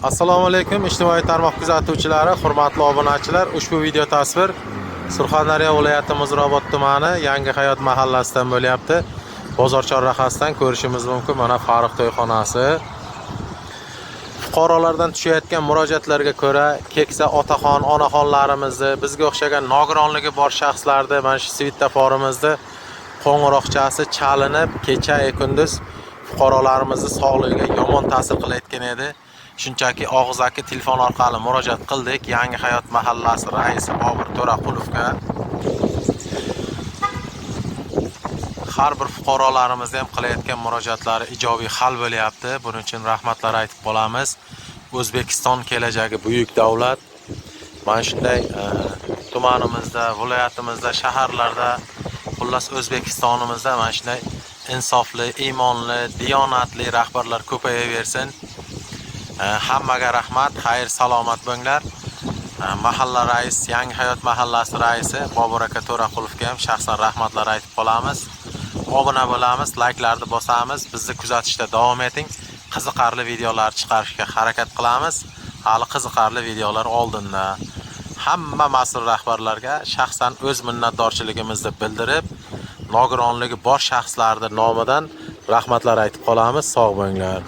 Assalomu alaykum ijtimoiy tarmoq kuzatuvchilari, hurmatli obunachilar. Ushbu video tasvir Surxondaryo viloyati Muzrabot tumani Yangi Hayot mahallasidan bo'lyapti. Bozor chorrahasidan ko'rishimiz mumkin. Mana Farruh to'yxonasi. Fuqarolardan tushayotgan murojaatlarga ko'ra, keksa otaxon, onaxonlarimizni, bizga o'xshagan nogironligi bor shaxslarni mana shu svetoforimizni qo'ng'iroqchasi chalinib, kecha-yu kunduz fuqarolarimizni sog'lig'iga yomon ta'sir qilayotgan edi. Shunchaki og'zaki telefon orqali murojaat qildik Yangi Hayot mahallasi raisi Bobur To'raqulovga. Har bir fuqarolarimiz ham qilayotgan murojaatlari ijobiy hal bo'lyapti. Buning uchun rahmatlar aytib qolamiz. O'zbekiston kelajagi buyuk davlat. Mana shunday tumanimizda, viloyatimizda, shaharlarda, xullas O'zbekistonimizda mana shunday insofli, iymonli, diyonatli rahbarlar ko'payaversin. Hammaga rahmat, xayr, salomat bo'linglar. Mahalla rais, Yangi Hayot mahallasi raisi Bobur aka To'raqulovga ham shaxsan rahmatlar aytib qolamiz. Obuna bo'lamiz, like'larni bosamiz, bizni kuzatishda davom eting. Qiziqarli videolar chiqarishga harakat qilamiz. Hali qiziqarli videolar oldinda. Hamma mas'ul rahbarlarga shaxsan o'z minnatdorchiligimizni bildirib, nogironligi bor shaxslarning nomidan rahmatlar aytib qolamiz. Sog' bo'linglar.